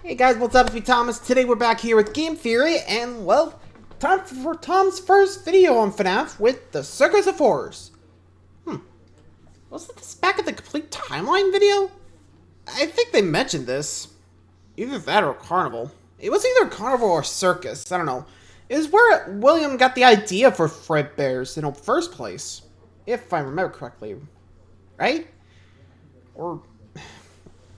Hey guys, what's up? It's me, Thomas. Today we're back here with Game Theory, and well, time for Tom's first video on FNAF with the Circus of Horrors. Wasn't this back at the complete timeline video? I think they mentioned this. Either that or Carnival. It was either Carnival or Circus, I don't know. It was where William got the idea for Fredbear's in the first place. If I remember correctly. Right? Or...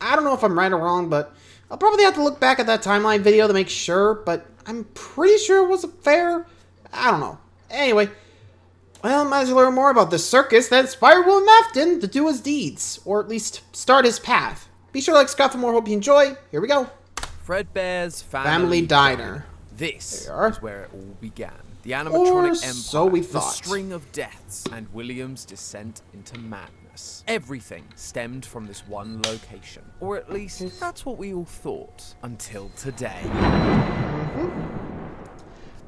I don't know if I'm right or wrong, but I'll probably have to look back at that timeline video to make sure, but I'm pretty sure it was fair. I don't know. Anyway, well, might as well learn more about the circus that inspired William Afton to do his deeds, or at least start his path. Be sure to like Scott for more. Hope you enjoy. Here we go. Fredbear's Family Diner. This is where it all began. The Or animatronic so empire, we the thought. string of deaths, and William's descent into madness. Everything stemmed from this one location. Or at least, that's what we all thought. Until today.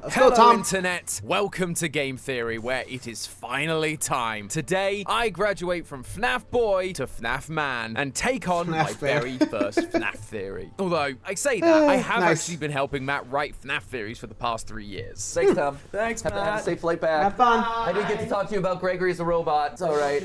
Let's Hello, go, Tom. Internet! Welcome to Game Theory, where it is finally time. Today, I graduate from FNAF Boy to FNAF Man and take on my FNAF very first FNAF theory. Although, I say that, I have Nice. actually been helping Matt write FNAF theories for the past 3 years. Thanks, Tom. Thanks, Have Matt. a safe flight back. Have fun. I didn't get to talk to you about Gregory as a robot. It's all right.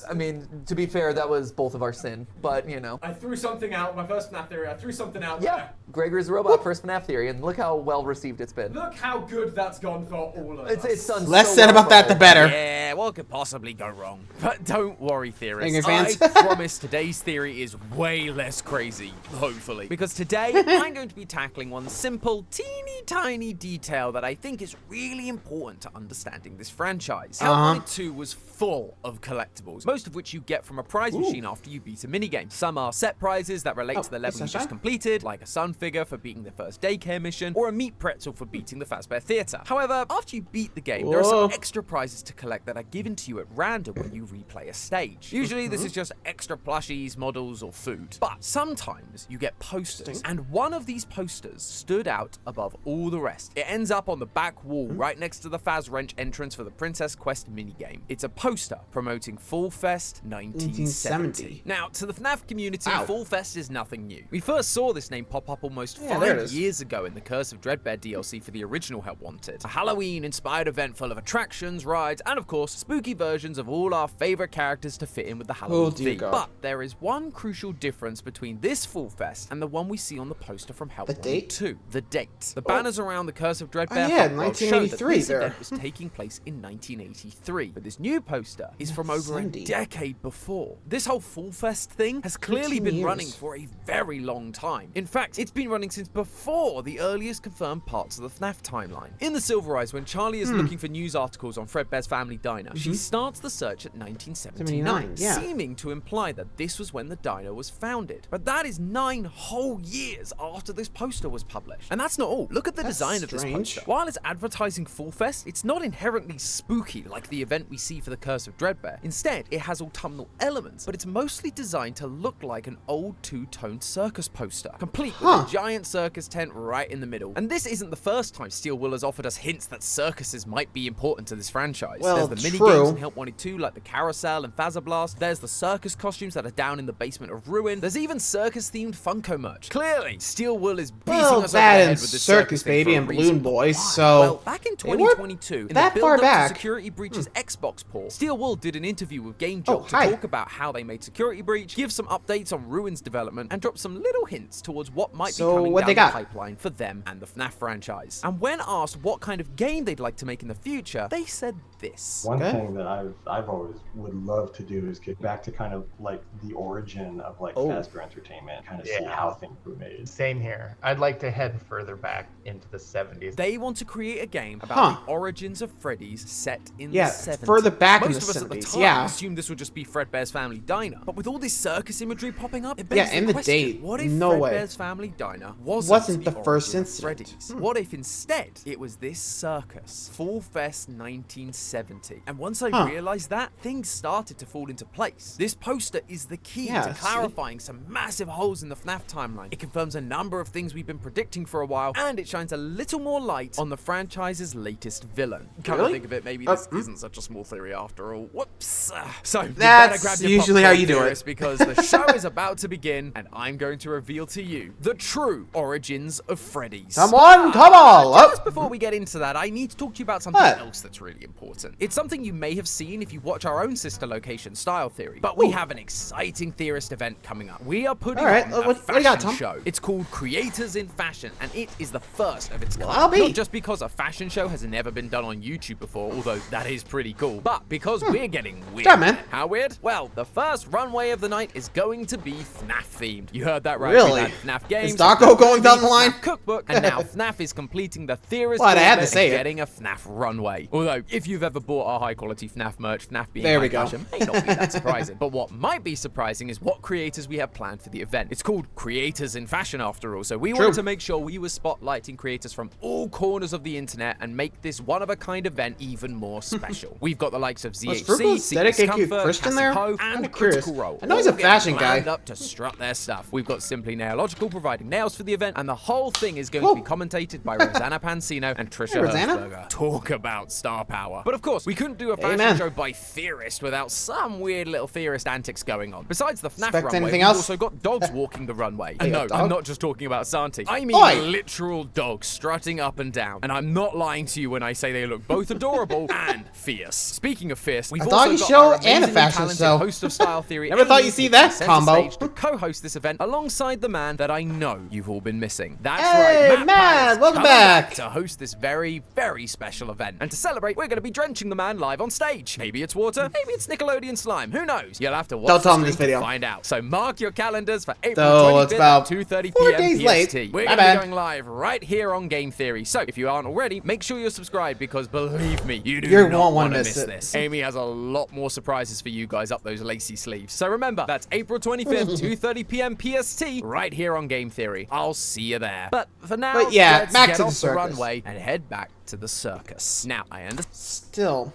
I mean, to be fair, that was both of our sin, but you know. I threw something out, my first FNAF theory, I threw something out Yeah, there. Gregory's a robot, first FNAF theory, and look how well received it's been. Look how good that's gone for all of us. It's done Less so said well about that, for the better. Yeah, what could possibly go wrong? But don't worry, theorists. Fans. I promise today's theory is way less crazy, hopefully. Because today, I'm going to be tackling one simple, teeny tiny detail that I think is really important to understanding this franchise. Hellboy 2 was full of collectibles, most of which you get from a prize machine after you beat a minigame. Some are set prizes that relate to the level you sunshine? just completed, like a sun figure for beating the first daycare mission, or a meat pretzel for beating the Fazbear Theater. However, after you beat the game, there are some extra prizes to collect that are given to you at random when you replay a stage. Usually this is just extra plushies, models, or food. But sometimes you get posters, and one of these posters stood out above all the rest. It ends up on the back wall right next to the Faz Wrench entrance for the Princess Quest minigame. It's a poster promoting Fall Fest 1970. Now, to the FNAF community, Fall Fest is nothing new. We first saw this name pop up almost there it 5 is. years ago in the Curse of Dreadbear DLC for the original Help Wanted. A Halloween-inspired event full of attractions, rides, and of course, spooky versions of all our favorite characters to fit in with the Halloween dear theme. God. But there is one crucial difference between this Fall Fest and the one we see on the poster from Help Wanted date? 2. The date. The banners around the Curse of Dreadbear yeah, Hub World show that 1983 this there. event was taking place in 1983. But this new poster is from over a 70. decade before. This whole Fall Fest thing has clearly 15 been years. running for a very long time. In fact, it's been running since before the earliest confirmed parts of the FNAF timeline. In the Silver Eyes, when Charlie is looking for news articles on Fredbear's Family Diner, she starts the search at 1979, 79, yeah. seeming to imply that this was when the diner was founded. But that is 9 whole years after this poster was published. And that's not all. Look at the design of this strange. poster. While it's advertising Fall Fest, it's not inherently spooky like the event we see for the Curse of Dreadbear. Instead, it has autumnal elements, but it's mostly designed to look like an old two-tone circus poster, complete with a giant circus tent right in the middle. And this isn't the first time Steel Will has offered us hints that circuses might be important to this franchise. Well, There's the true. minigames in Help Wanted 2, like the Carousel and Fazablast. There's the circus costumes that are down in the basement of Ruin. There's even circus-themed Funko merch. Clearly, Steel Will is beating Well, us over the that head and with this Circus thing Baby for a and reason. Balloon Boys, Why? so Well, back in they weren't 2022, in that the far build-up back. to Security Breach's Xbox port, Steel Will did an interview with Game Oh, Jolt to hi. talk about how they made Security Breach, give some updates on Ruin's development, and drop some little hints towards what might So, be coming what down they the got? pipeline for them and the FNAF franchise. And when asked what kind of game they'd like to make in the future, they said this. One Okay. thing that I've always would love to do is get back to kind of like the origin of like Fazbear Entertainment, kind of see how things were made. Same here. I'd like to head further back into the 70s. They want to create a game about the origins of Freddy's set in the 70s. further back in Most the of us at the 70s, time yeah. assumed this would just be Fredbear's Family Diner. But with all this circus imagery popping up, it begs Yeah, and the question, date. what if No way. Fredbear's Family Diner wasn't Wasn't the origin first of incident. Freddy's? What if instead instead, it was this circus, Fall Fest 1970. And once I realized that, things started to fall into place. This poster is the key to clarifying some massive holes in the FNAF timeline. It confirms a number of things we've been predicting for a while, and it shines a little more light on the franchise's latest villain. Come to think of it, maybe this isn't such a small theory after all. Whoops. So you better grab your usually how you do it. because the show is about to begin, and I'm going to reveal to you the true origins of Freddy's. Come on. Just before we get into that, I need to talk to you about something else that's really important. It's something you may have seen if you watch our own sister location, Style Theory, but we have an exciting theorist event coming up. We are putting on a fashion show. It's called Creators in Fashion, and it is the first of its kind. Not just because a fashion show has never been done on YouTube before, although that is pretty cool, but because we're getting weird. Yeah, man. How weird? Well, the first runway of the night is going to be FNAF themed. You heard that right. Really? We've had FNAF games, Is Darko going down the line? FNAF cookbook, and now FNAF is completing the theorist Well, I had to say it. getting a FNAF runway. Although, if you've ever bought our high quality FNAF merch, FNAF being there we high go. fashion may not be that surprising. But what might be surprising is what creators we have planned for the event. It's called Creators in Fashion after all, so we wanted to make sure we were spotlighting creators from all corners of the internet and make this one-of-a-kind event even more special. We've got the likes of ZHC, Secret Comfort, Christian there? Ho, and Critical Role. I know he's a fashion guy. Up to strut their stuff. We've got Simply Nailogical providing nails for the event, and the whole thing is going to be commentated by Rosanna Pansino and Trisha Hertzberger. Talk about star power. But of course, we couldn't do a fashion show by theorist without some weird little theorist antics going on. Besides the FNAF runway, we've also got dogs walking the runway. And no, I'm not just talking about Santi. I mean literal dogs strutting up and down. And I'm not lying to you when I say they look both adorable and fierce. Speaking of fierce, we've also got show our and a fashion talented show. host of Style Theory. Never thought you'd see that center combo. stage to co-host this event alongside the man that I know you've all been missing. That's Hey, right, Matt, welcome back to host this very, very special event. And to celebrate, we're going to be drenching the man live on stage. Maybe it's water, maybe it's Nickelodeon slime. Who knows? You'll have to watch the stream to find out. So mark your calendars for April 25th at 2:30 p.m. PST. We're going to be going live right here on Game Theory. So if you aren't already, make sure you're subscribed because believe me, you do not want to miss this. Amy has a lot more surprises for you guys up those lacy sleeves. So remember, that's April 25th, 2:30 p.m. PST, right here on Game Theory. I'll see you there. But for now, let's back get to off the runway and head back to the circus. Now, I understand. Still,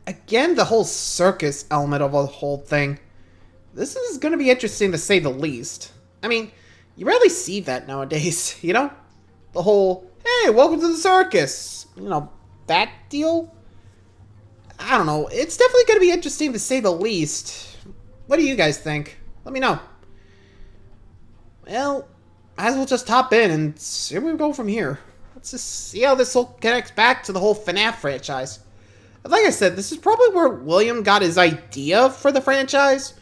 again, the whole circus element of the whole thing. This is going to be interesting to say the least. I mean, you rarely see that nowadays, you know? The whole, hey, welcome to the circus. You know, that deal? I don't know. It's definitely going to be interesting to say the least. What do you guys think? Let me know. Well, might as well just hop in and see where we go from here. Let's just see how this all connects back to the whole FNAF franchise. Like I said, this is probably where William got his idea for the franchise.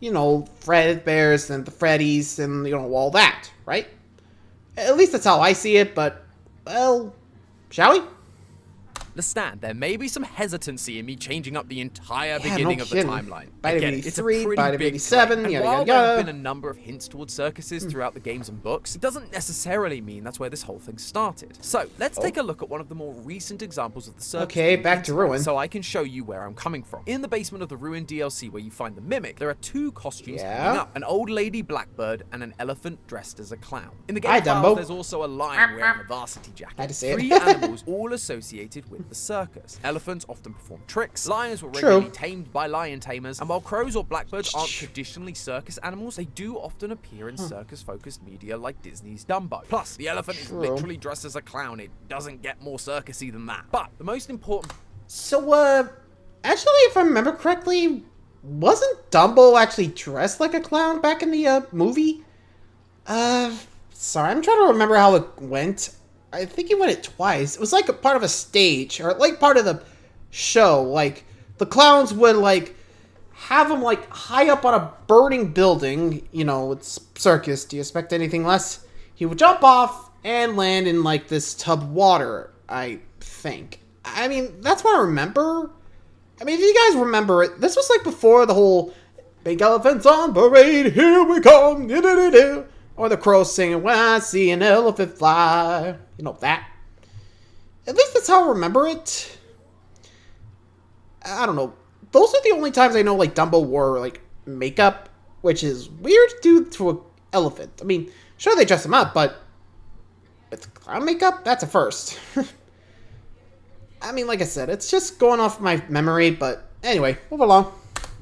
You know, Fredbears and the Freddys and, you know, all that, right? At least that's how I see it, but, well, shall we? Understand, there may be some hesitancy in me changing up the entire beginning of the timeline. Bite of 83, Bite of 87, yada yada yada. While there have been a number of hints towards circuses throughout the games and books, it doesn't necessarily mean that's where this whole thing started. So, let's take a look at one of the more recent examples of the circus. Okay, back to Ruin. So I can show you where I'm coming from. In the basement of the Ruin DLC where you find the Mimic, there are two costumes hanging up. An old lady blackbird and an elephant dressed as a clown. In the game files, there's also a lion wearing a varsity jacket. Three animals all associated with the circus. Elephants often perform tricks, lions were regularly tamed by lion tamers, and while crows or blackbirds aren't traditionally circus animals, they do often appear in circus-focused media like Disney's Dumbo. Plus, the elephant is literally dressed as a clown. It doesn't get more circusy than that. But the most important... So, actually, if I remember correctly, wasn't Dumbo actually dressed like a clown back in the, movie? Sorry, I'm trying to remember how it went. I think he went it twice. It was like a part of a stage, or like part of the show. Like, the clowns would, like, have him, like, high up on a burning building. You know, it's circus. Do you expect anything less? He would jump off and land in, like, this tub of water, I think. I mean, that's what I remember. I mean, if you guys remember it, this was, like, before the whole big elephants on parade, here we come, or the crows singing, when I see an elephant fly. You know, that. At least that's how I remember it. I don't know. Those are the only times I know, like, Dumbo wore, like, makeup, which is weird to do to an elephant. I mean, sure, they dress him up, but with clown makeup? That's a first. I mean, like I said, it's just going off my memory, but anyway, move along.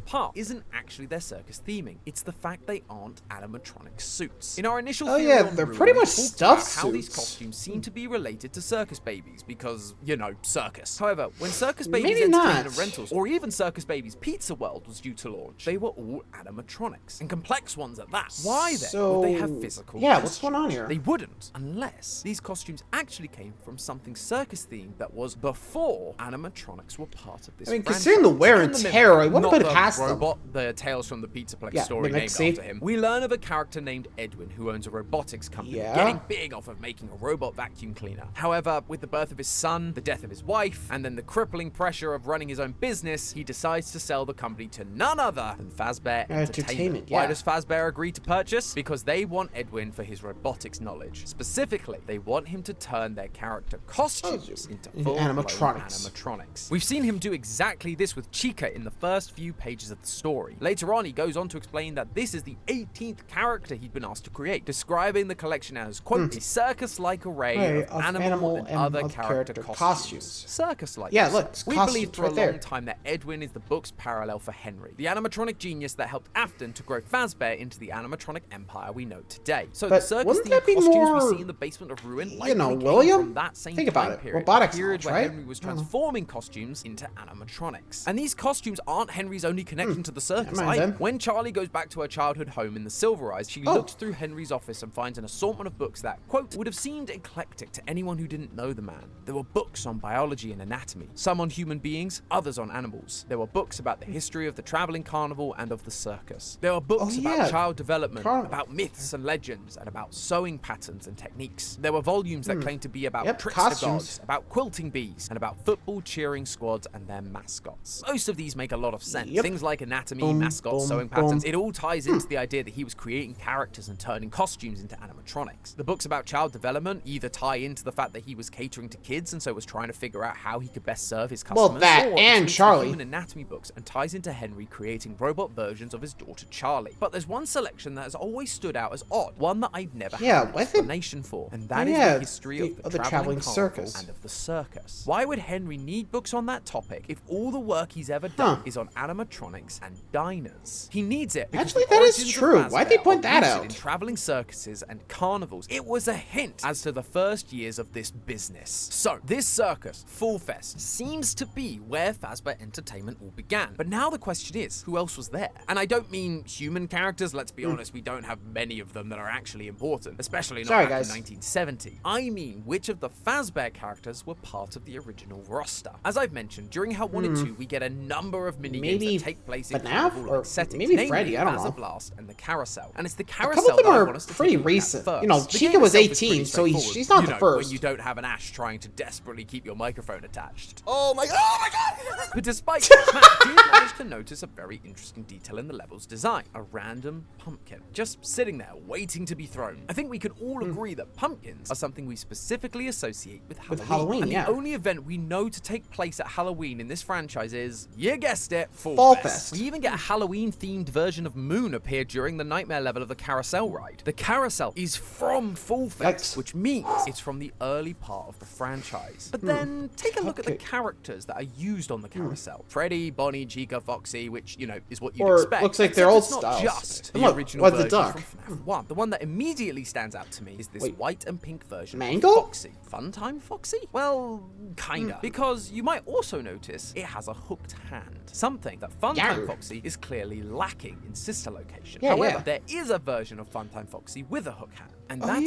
Part isn't actually their circus theming, it's the fact they aren't animatronic suits. In our initial Oh theory yeah, on they're Ruin, pretty we much talked stuffed about how these suits. costumes seem to be related to circus babies because, you know, circus. However, when Circus Babies Maybe Entertainment not. and Rentals, or even Circus Babies Pizza World was due to launch, they were all animatronics, and complex ones at that. Why then would they have physical yeah, costumes? what's going on here? They wouldn't, unless these costumes actually came from something circus-themed that was before animatronics were part of this I mean, franchise. considering the wear and In the mimic, tear, I wouldn't not put it the past them. robot, the Tales from the Pizzaplex Yeah, story mimic, named see? after him. We learn of a character named Edwin who owns a robotics company, Yeah. getting big off of making a robot vacuum cleaner. However, with the birth of his son, the death of his wife, and then the crippling pressure of running his own business, he decides to sell the company to none other than Fazbear Entertainment. yeah. Why does Fazbear agree to purchase? Because they want Edwin for his robotics knowledge. Specifically, they want him to turn their character costumes into full-blown animatronics. We've seen him do exactly this with Chica in the first few pages of the story. Later on, he goes on to explain that this is the 18th character he'd been asked to create, describing the collection as, quote, a circus-like array of animal and other character costumes. Circus-like. Yeah, look, it's We costumes believed for a right there. long time that Edwin is the book's parallel for Henry, the animatronic genius that helped Afton to grow Fazbear into the animatronic empire we know today. So But the circus wouldn't themed that be costumes more, we see in the basement of Ruin you likely know, came William? from that same Think about time it. period, Robotics the period knowledge, where right? Henry was transforming costumes into animatronics. And these costumes aren't Henry's only connection to the circus. Never mind then. When Charlie goes back to her childhood home in the Silver Eyes, she looks through Henry's office and finds an assortment of books that, quote, would have seemed eclectic to anyone who didn't know the man. There were books on biology and anatomy, some on human beings, others on animals. There were books about the history of the traveling carnival and of the circus. There were books about child development, about myths and legends, and about sewing patterns and techniques. There were volumes that claimed to be about trickster gods, about quilting bees, and about football cheering squads and their mascots. Most of these make a lot of sense. Things like anatomy, mascots, sewing patterns, it all ties into the idea that he was creating characters and turning costumes into animatronics. The books about child development either tie into the fact that he was catering to kids and so was trying to figure out how he could best serve his customers. Well, that or and it speaks to Charlie. human anatomy books and ties into Henry creating robot versions of his daughter Charlie. But there's one selection that has always stood out as odd, one that I've never had an explanation for, and that is the history of the traveling circus and of the circus. Why would Henry need books on that topic if all the work he's ever done is on animatronics and diners? He needs it because Actually, the that is origins of true. Why'd they Fazbear point are that rooted out? in traveling circuses and carnivals. It was a hint as to the first years of this business. So, this circus, Fall Fest, seems to be where Fazbear Entertainment all began. But now the question is, who else was there? And I don't mean human characters, let's be honest, we don't have many of them that are actually important, especially not back in 1970. I mean, which of the Fazbear characters were part of the original roster? As I've mentioned, during Hut 1 and 2, we get a number of minigames that take place in FNAF carnival-like or settings, maybe namely Freddy, I don't know. Blast and the Carousel. And it's the A Carousel couple of them that I are want us to pretty take a look at recent. first. You know, The Chica game was itself is 18, pretty so she's straightforward. not You the know, first. when you don't have an Ash trying to desperately keep your microphone attached. Oh my god! But despite that, Matt did manage to notice a very interesting detail in the level's design. A random pumpkin. Just sitting there, waiting to be thrown. I think we could all agree that pumpkins are something we specifically associate with Halloween. And the only event we know to take place at Halloween in this franchise is, you guessed it, Fall Fest. We even get a Halloween-themed version of Moon appear during the Nightmare level of the Carousel ride. The Carousel is from Fall Fest, which means it's from the early part of the franchise. But then, take a look at the characters that are used on the Carousel. Freddy, Bonnie, Chica, Foxy, which, you know, is what you'd expect. Looks like they're old it's not styles. just And the look, original what's the version duck? from FNAF 1. The one that immediately stands out to me is this white and pink version Mangle? of Foxy. Funtime Foxy? Well, kinda. Because you might also notice it has a hooked hand. Something that Funtime Foxy is clearly lacking in Sister Location. However, there is a version of Funtime Foxy with a hook hand. And that's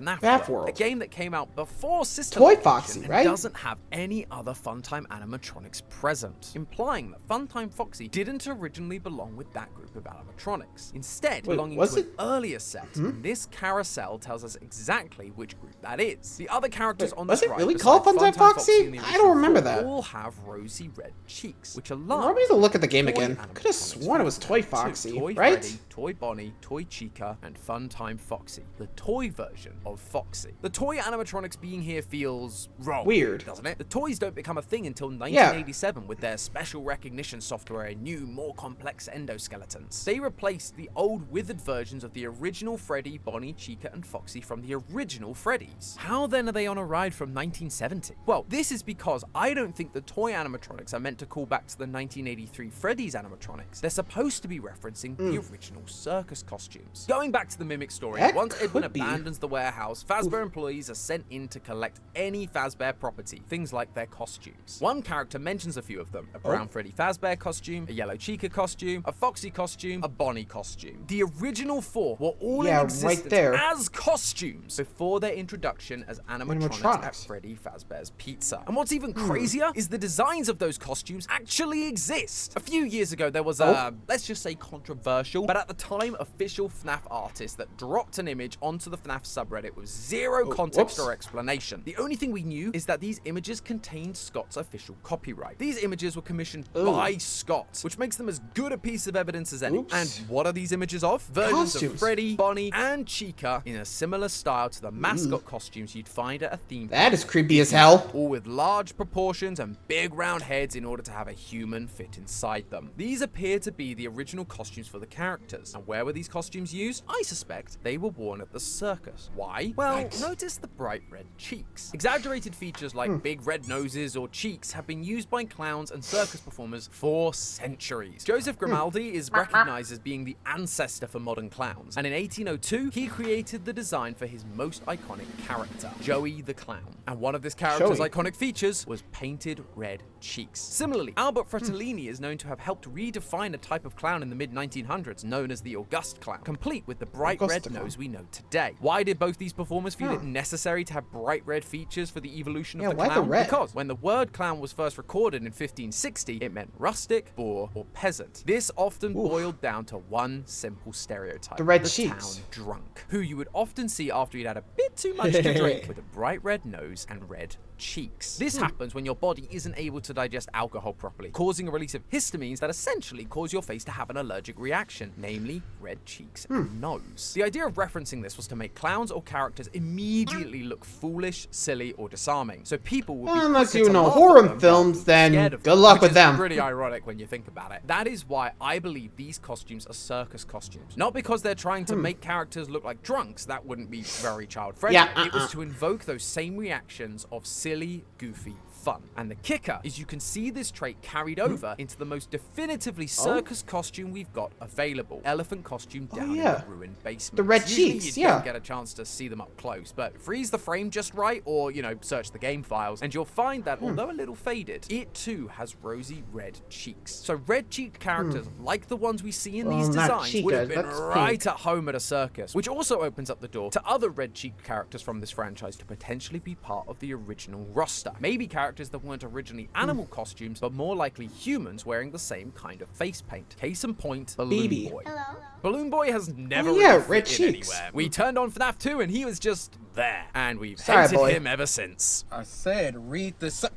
in FNAF World, a game that came out before Sister Location Foxy, and right? doesn't have any other Funtime animatronics present, implying that Funtime Foxy didn't originally belong with that group of animatronics, instead belonging to an earlier set. And this carousel tells us exactly which group that is. The other characters on this ride, really called Funtime Foxy? in the I don't remember original that. all have rosy red cheeks, which align Let me look at the game again. again. Could have sworn it was Toy Foxy, Toy right? Freddy, Toy Bonnie, Toy Chica, and Funtime Foxy, the toy version of Foxy. The toy animatronics being here feels wrong. Weird. Doesn't it? The toys don't become a thing until 1987 with their special recognition software and new, more complex endoskeletons. They replaced the old withered versions of the original Freddy, Bonnie, Chica, and Foxy from the original Freddys. How then are they on a ride from 1970? Well, this is because I don't think the toy animatronics are meant to call back to the 1983 Freddy's animatronics. They're supposed to be referencing the original circus costumes. Going back to the Mimic story, That once Edwin could be. abandons the warehouse, Fazbear employees are sent in to collect any Fazbear property, things like their costumes. One character mentions a few of them: a brown Freddy Fazbear costume, a yellow Chica costume, a Foxy costume, a Bonnie costume. The original 4 were all in existence right there. as costumes before their introduction as animatronics at Freddy Fazbear's Pizza. And what's even crazier is the designs of those costumes actually exist. A few years ago, there was a, let's just say controversial, but at the time, official FNAF artist that dropped an image onto the FNAF subreddit with zero context or explanation. The only thing we knew is that these images contained Scott's official copyright. These images were commissioned by Scott, which makes them as good a piece of evidence as any. And what are these images of? Versions of Freddy, Bonnie, and Chica in a similar style to the mascot costumes you'd find at a theme park. That is creepy as hell. All with large proportions and big round heads in order to have a human fit inside them. These appear to be the original costumes for the characters. And where were these costumes used? I suspect they were worn at the circus. Why? Well, notice the bright red cheeks. Exaggerated features like big red noses or cheeks have been used by clowns and circus performers for centuries. Joseph Grimaldi is recognized as being the ancestor for modern clowns, and in 1802 he created the design for his most iconic character, Joey the Clown. And one of this character's iconic features was painted red cheeks. Similarly, Albert Fratellini is known to have helped redefine a type of clown in the mid-1900s known as the August Clown, complete with the bright red nose we know today. Why did both these performers feel it necessary to have bright red features for the evolution of the why the clown? red? Because when the word clown was first recorded in 1560, it meant rustic, poor, or peasant. This often boiled down to one simple stereotype: The red cheeks. town drunk, who you would often see after he'd had a bit too much to drink, with a bright red nose and red cheeks. This happens when your body isn't able to digest alcohol properly, causing a release of histamines that essentially cause your face to have an allergic reaction, namely red cheeks and nose. The idea of referencing this was to make clowns or characters immediately look foolish, silly, or disarming, so people would be Unless quicker you to know laugh at horror them films, than then scared of good them, luck which with is them. pretty ironic when you think about it. That is why I believe these costumes are circus costumes. Not because they're trying to make characters look like drunks, that wouldn't be very child-friendly. It was to invoke those same reactions of silly, goofy fun. And the kicker is you can see this trait carried over into the most definitively circus costume we've got available. Elephant costume down in the ruined basement. The red Usually cheeks, you don't get a chance to see them up close, but freeze the frame just right, or, you know, search the game files, and you'll find that, although a little faded, it too has rosy red cheeks. So red-cheeked characters, like the ones we see in these not designs, would have Chica, been that's right pink. at home at a circus, which also opens up the door to other red-cheeked characters from this franchise to potentially be part of the original roster. Maybe characters that weren't originally animal costumes, but more likely humans wearing the same kind of face paint. Case in point, Balloon Boy. Balloon Boy has never really red fit in cheeks. anywhere. We turned on FNAF 2 and he was just there, and we've Sorry, hated boy. him ever since. I said read the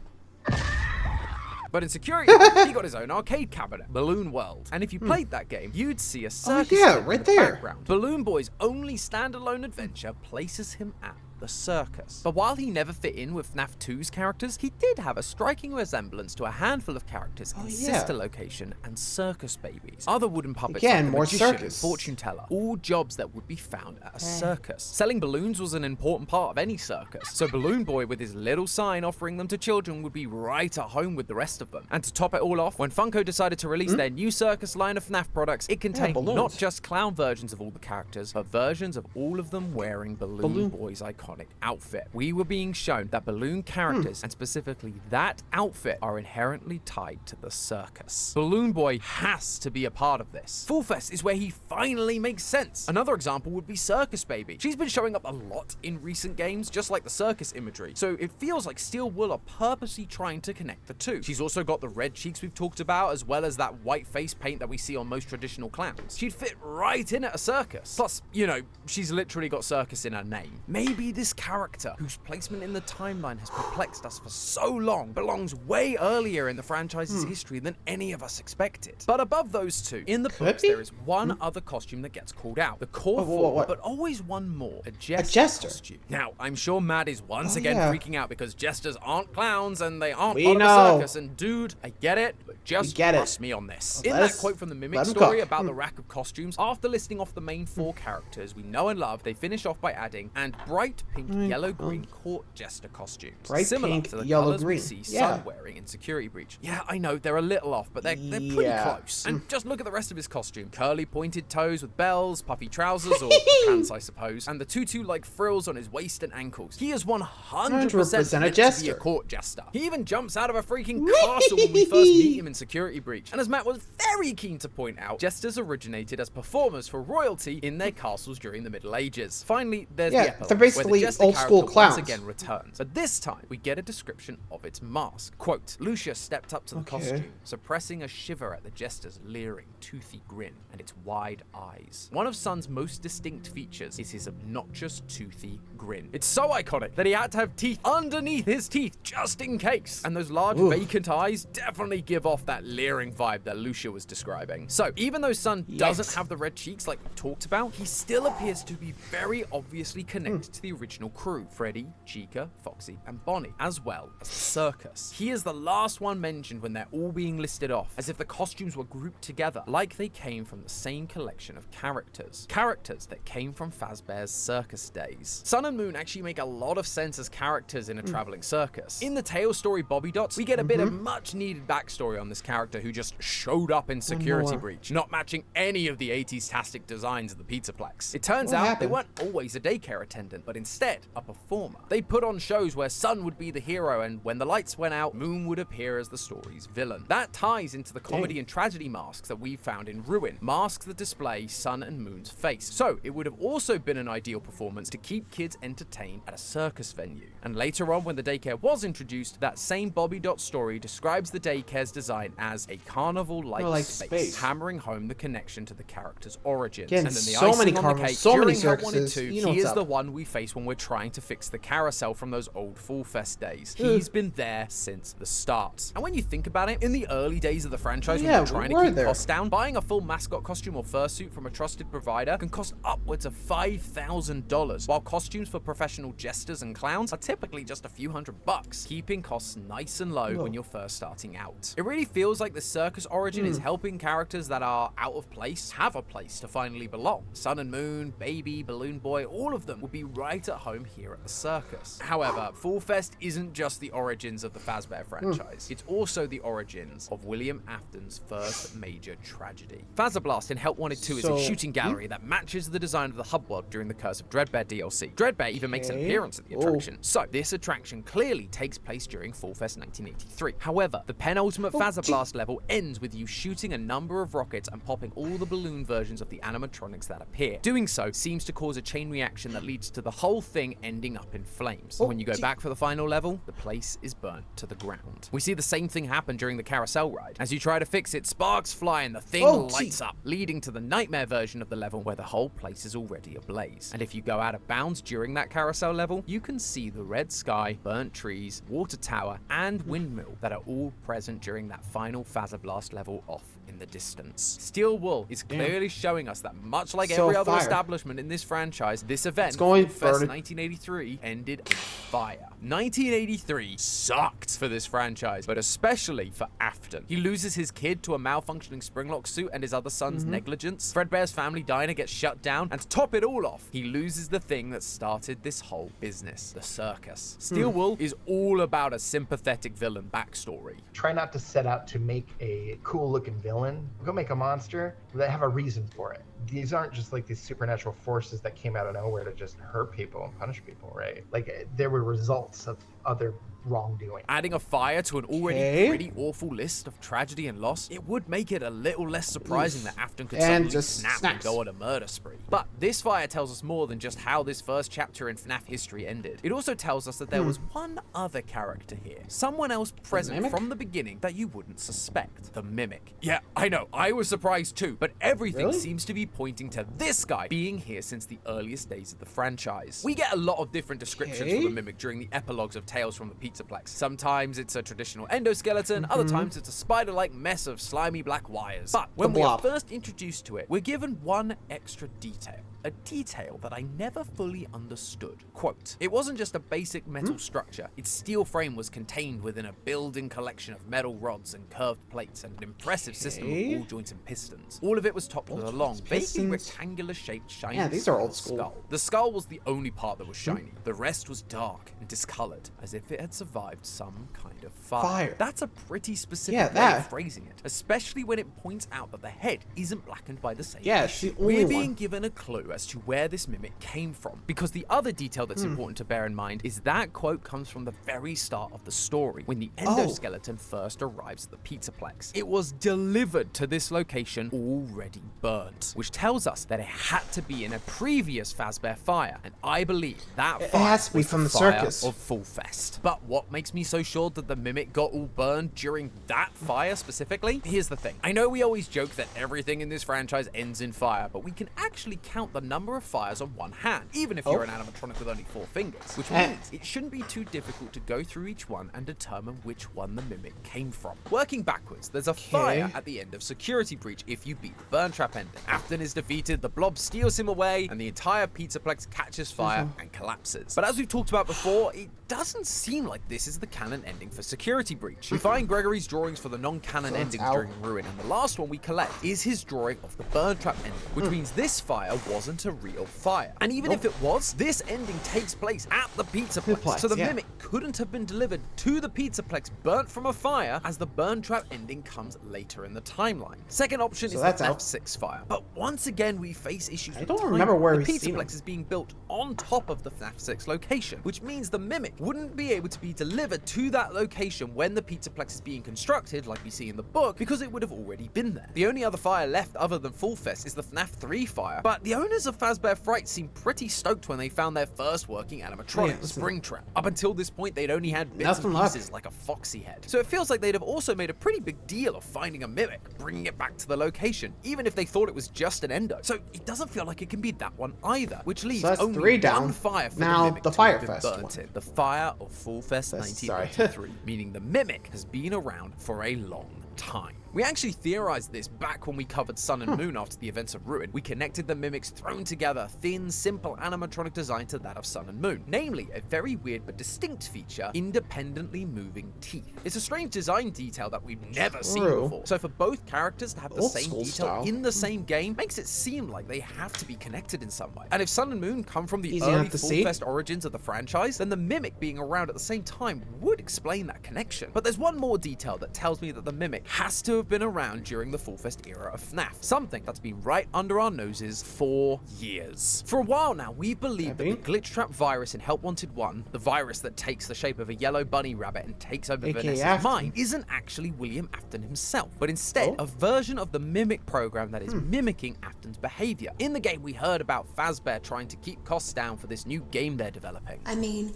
But in security, he got his own arcade cabinet, Balloon World. And if you played that game, you'd see a circus tent right in the there. background. Balloon Boy's only standalone adventure places him at the circus. But while he never fit in with FNAF 2's characters, he did have a striking resemblance to a handful of characters in Sister Location and Circus Babies. Other wooden puppets Again, like the more magician and circus. fortune teller, all jobs that would be found at a circus. Selling balloons was an important part of any circus, so Balloon Boy with his little sign offering them to children would be right at home with the rest of them. And to top it all off, when Funko decided to release their new circus line of FNAF products, it contained balloons. not just clown versions of all the characters, but versions of all of them wearing Balloon Boy's iconic outfit. We were being shown that balloon characters, and specifically that outfit, are inherently tied to the circus. Balloon Boy has to be a part of this. Full Fest is where he finally makes sense. Another example would be Circus Baby. She's been showing up a lot in recent games, just like the circus imagery, so it feels like Steel Wool are purposely trying to connect the two. She's also got the red cheeks we've talked about, as well as that white face paint that we see on most traditional clowns. She'd fit right in at a circus. Plus, you know, she's literally got circus in her name. Maybe this character, whose placement in the timeline has perplexed us for so long, belongs way earlier in the franchise's history than any of us expected. But above those two, in the books, there is one other costume that gets called out. The core four, but always one more. A jester costume. Now, I'm sure Matt is once again freaking out because jesters aren't clowns and they aren't part of a circus. And dude, I get it, but just trust me on this. In that quote from the Mimic story about the rack of costumes, after listing off the main four characters we know and love, they finish off by adding, and bright pink, yellow, green court jester costumes. Similar to the colors we see Sun wearing in Security Breach. Yeah, I know, they're a little off, but they're pretty close. And just look at the rest of his costume. Curly pointed toes with bells, puffy trousers, or pants I suppose, and the tutu-like frills on his waist and ankles. He is 100% meant to be a court jester. He even jumps out of a freaking castle when we first meet him in Security Breach. And as Matt was very keen to point out, jesters originated as performers for royalty in their castles during the Middle Ages. Finally, there's the epilogue, they're basically where the jester old school character clowns. once again returns. But this time, we get a description of its mask. Quote, Lucia stepped up to the costume, suppressing a shiver at the jester's leering, toothy grin and its wide eyes. One of Sun's most distinct features is his obnoxious, toothy grin. It's so iconic that he had to have teeth underneath his teeth just in case. And those large vacant eyes definitely give off that leering vibe that Lucia was describing. So even though Sun doesn't have the red cheeks like we talked about, he still appears to be very obviously connected to the original crew, Freddy, Chica, Foxy, and Bonnie, as well as the circus. He is the last one mentioned when they're all being listed off, as if the costumes were grouped together, like they came from the same collection of characters. Characters that came from Fazbear's circus days. Sun and Moon actually make a lot of sense as characters in a traveling circus. In the tale story Bobby Dots, we get a bit of much needed backstory on this character who just showed up in Security Breach, not matching any of the 80s-tastic designs of the Pizzaplex. It turns out they weren't always a daycare attendant, but instead a performer. They put on shows where Sun would be the hero, and when the lights went out, Moon would appear as the story's villain. That ties into the comedy and tragedy masks that we found in Ruin, masks that display Sun and Moon's face. So it would have also been an ideal performance to keep kids entertained at a circus venue. And later on, when the daycare was introduced, that same Bobby Dot story describes the daycare's design as a carnival-like space, hammering home the connection to the character's origins. Again, and then the so icing many on carnivals, the cake, so many during Help Wanted circuses, 2, you know he what's is the up. one we face when we're trying to fix the carousel from those old Fall Fest days. He's been there since the start. And when you think about it, in the early days of the franchise, when we're trying to keep costs down, buying a full mascot costume or fursuit from a trusted provider can cost upwards of $5,000, while costumes for professional jesters and clowns are typically just a few $100, keeping costs nice and low when you're first starting out. It really feels like the circus origin is helping characters that are out of place have a place to finally belong. Sun and Moon, Baby, Balloon Boy, all of them would be right at home here at the circus. However, Fall Fest isn't just the origins of the Fazbear franchise. It's also the origins of William Afton's first major tragedy. Fazablast in Help Wanted 2 is a shooting gallery that matches the design of the hub world during the Curse of Dreadbear DLC. Dreadbear even makes an appearance at the attraction. So this attraction clearly takes place during Fall Fest 1983. However, the penultimate Fazablast level ends with you shooting a number of rockets and popping all the balloon versions of the animatronics that appear. Doing so seems to cause a chain reaction that leads to the whole thing ending up in flames. When you go back for the final level, the place is burnt to the ground. We see the same thing happen during the carousel ride. As you try to fix it, sparks fly and the thing lights up, leading to the nightmare version of the level where the whole place is already ablaze. And if you go out of bounds during that carousel level, you can see the red sky, burnt trees, water tower, and windmill that are all present during that final Fazablast level off in the distance. Steel Wool is clearly showing us that much like every other establishment in this franchise, this event, Fall Fest 1983, ended in fire. 1983 sucked for this franchise, but especially for Afton. He loses his kid to a malfunctioning Springlock suit and his other son's negligence. Fredbear's family diner gets shut down, and to top it all off, he loses the thing that started this whole business, the circus. Steel Wool is all about a sympathetic villain backstory. Try not to set out to make a cool looking villain. Go make a monster that have a reason for it. These aren't just like these supernatural forces that came out of nowhere to just hurt people and punish people, right? Like there were results of other wrongdoing. Adding a fire to an already pretty awful list of tragedy and loss, it would make it a little less surprising that Afton could suddenly just snap and go on a murder spree. But this fire tells us more than just how this first chapter in FNAF history ended. It also tells us that there was one other character here, someone else present from the beginning that you wouldn't suspect. The Mimic. Yeah, I know, I was surprised too. but everything Really? seems to be pointing to this guy being here since the earliest days of the franchise. We get a lot of different descriptions for the Mimic during the epilogues of Tales from the Pizzaplex. Sometimes it's a traditional endoskeleton, other times it's a spider-like mess of slimy black wires. But when we are first introduced to it, we're given one extra detail. A detail that I never fully understood. Quote, it wasn't just a basic metal structure. Its steel frame was contained within a building collection of metal rods and curved plates and an impressive system of ball joints and pistons. All of it was topped with a long, vaguely rectangular-shaped shiny skull. The skull was the only part that was shiny. The rest was dark and discolored, as if it had survived some kind of fire. That's a pretty specific way of phrasing it, especially when it points out that the head isn't blackened by the same issue. We're being given a clue as to where this mimic came from, because the other detail that's important to bear in mind is that quote comes from the very start of the story, when the endoskeleton first arrives at the Pizzaplex. It was delivered to this location already burnt, which tells us that it had to be in a previous Fazbear fire, and I believe that fire has to be was from the fire circus of Full Fest. But what makes me so sure that the mimic got all burned during that fire specifically? Here's the thing. I know we always joke that everything in this franchise ends in fire, but we can actually count the number of fires on one hand, even if you're an animatronic with only 4 fingers, which means it shouldn't be too difficult to go through each one and determine which one the mimic came from. Working backwards, there's a fire at the end of Security Breach if you beat the burn trap ending. Afton is defeated, the blob steals him away, and the entire Pizzaplex catches fire and collapses. But as we've talked about before, it doesn't seem like this is the canon ending for Security Breach. We find Gregory's drawings for the non-canon endings during Ruin, and the last one we collect is his drawing of the burn trap ending, which means this fire wasn't a real fire. And even if it was, this ending takes place at the Pizzaplex, so the mimic couldn't have been delivered to the Pizzaplex burnt from a fire, as the burn trap ending comes later in the timeline. Second option is the FNAF 6 fire, but once again we face issues with time. remember where the Pizzaplex is being built on top of the FNAF 6 location, which means the mimic wouldn't be able to be delivered to that location when the Pizzaplex is being constructed, like we see in the book, because it would have already been there. The only other fire left other than Full Fest is the FNAF 3 fire, but the owners of Fazbear Fright seemed pretty stoked when they found their first working animatronic, Springtrap. Up until this point, they'd only had bits and pieces like a foxy head. So it feels like they'd have also made a pretty big deal of finding a mimic, bringing it back to the location, even if they thought it was just an endo. So it doesn't feel like it can be that one either, which leaves only one fire for the mimic to have been burnt in. The fire of Full Fest 1993, meaning the mimic has been around for a long time. We actually theorized this back when we covered Sun and Moon after the events of Ruin. We connected the mimics thrown together, thin, simple animatronic design to that of Sun and Moon. Namely, a very weird but distinct feature, independently moving teeth. It's a strange design detail that we've never seen before. So for both characters to have the same detail in the same game makes it seem like they have to be connected in some way. And if Sun and Moon come from the early Full Fest origins of the franchise, then the mimic being around at the same time would explain that connection. But there's one more detail that tells me that the mimic has to have been around during the Full Fest era of FNAF, something that's been right under our noses for years. For a while now, we've believed that the glitch trap virus in Help Wanted 1, the virus that takes the shape of a yellow bunny rabbit and takes over Vanessa's mind, isn't actually William Afton himself, but instead a version of the mimic program that is mimicking Afton's behavior. In the game, we heard about Fazbear trying to keep costs down for this new game they're developing. I mean,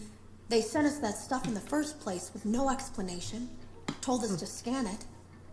they sent us that stuff in the first place with no explanation, told us to scan it,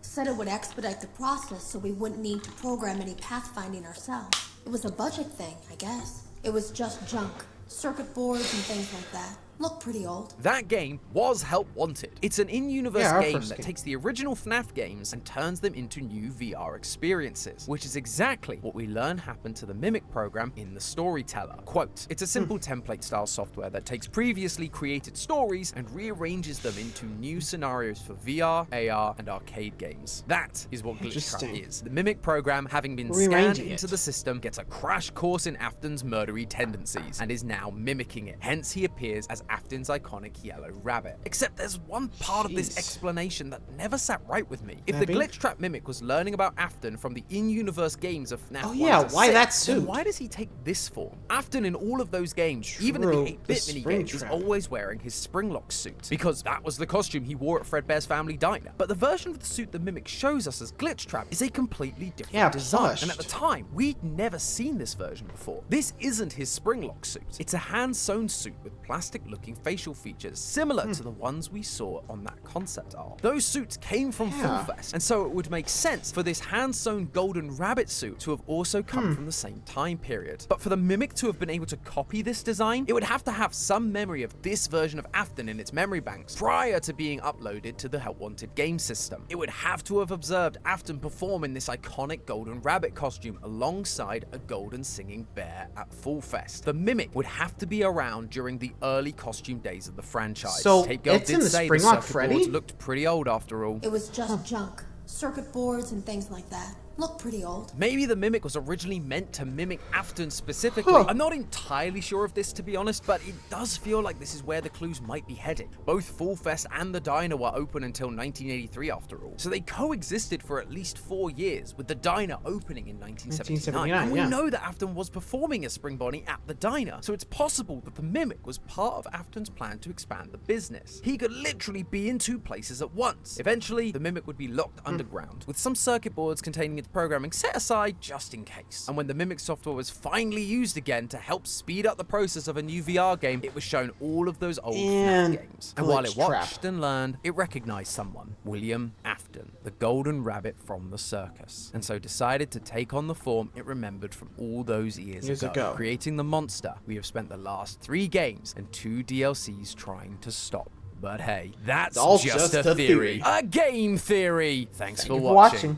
said it would expedite the process so we wouldn't need to program any pathfinding ourselves. It was a budget thing, I guess. It was just junk, circuit boards and things like that. Look pretty old. That game was Help Wanted. It's an in-universe game that takes the original FNAF games and turns them into new VR experiences, which is exactly what we learn happened to the Mimic program in The Storyteller. Quote, it's a simple template-style software that takes previously created stories and rearranges them into new scenarios for VR, AR, and arcade games. That is what Glitch Trap is. The Mimic program, having been scanned into the system, gets a crash course in Afton's murdery tendencies and is now mimicking it. Hence, he appears as Afton's iconic yellow rabbit. Except there's one part of this explanation that never sat right with me. If the Glitch Trap Mimic was learning about Afton from the in-universe games of FNAF 1 to 6, then why does he take this form? Afton in all of those games, even in the 8-bit minigames, is always wearing his Springlock suit, because that was the costume he wore at Fredbear's Family Diner. But the version of the suit the Mimic shows us as Glitch Trap is a completely different design, and at the time, we'd never seen this version before. This isn't his Springlock suit. It's a hand-sewn suit with plastic looking facial features, similar to the ones we saw on that concept art. Those suits came from Full Fest, and so it would make sense for this hand-sewn golden rabbit suit to have also come from the same time period. But for the Mimic to have been able to copy this design, it would have to have some memory of this version of Afton in its memory banks prior to being uploaded to the Help Wanted game system. It would have to have observed Afton perform in this iconic golden rabbit costume alongside a golden singing bear at Full Fest. The Mimic would have to be around during the early costume days of the franchise. So Tape Girl it's did in the say Spring the Lock circuit Freddy? boards looked pretty old after all. It was just junk. Circuit boards and things like that. Look pretty old. Maybe the Mimic was originally meant to mimic Afton specifically. I'm not entirely sure of this, to be honest, but it does feel like this is where the clues might be heading. Both Full Fest and the diner were open until 1983 after all, so they coexisted for at least 4 years, with the diner opening in 1979. And we know that Afton was performing as Spring Bonnie at the diner, so it's possible that the Mimic was part of Afton's plan to expand the business. He could literally be in 2 places at once. Eventually, the Mimic would be locked underground, with some circuit boards containing its programming set aside just in case. And when the Mimic software was finally used again to help speed up the process of a new VR game, it was shown all of those old FNAF games. And while it watched and learned, it recognized someone, William Afton, the golden rabbit from the circus, and so decided to take on the form it remembered from all those years ago, creating the monster we have spent the last 3 games and 2 DLCs trying to stop. But hey, that's all just a theory. A game theory! Thanks for watching.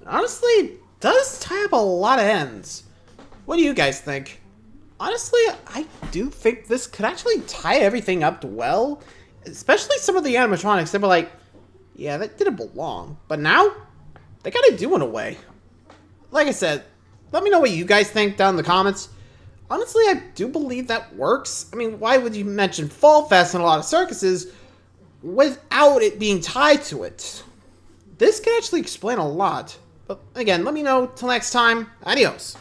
Honestly, it does tie up a lot of ends. What do you guys think? Honestly, I do think this could actually tie everything up well. Especially some of the animatronics. They were like, yeah, that didn't belong. But now, they gotta do in a way. Like I said, let me know what you guys think down in the comments. Honestly, I do believe that works. I mean, why would you mention Fall Fest in a lot of circuses without it being tied to it? This can actually explain a lot. But again, let me know. Till next time, adios.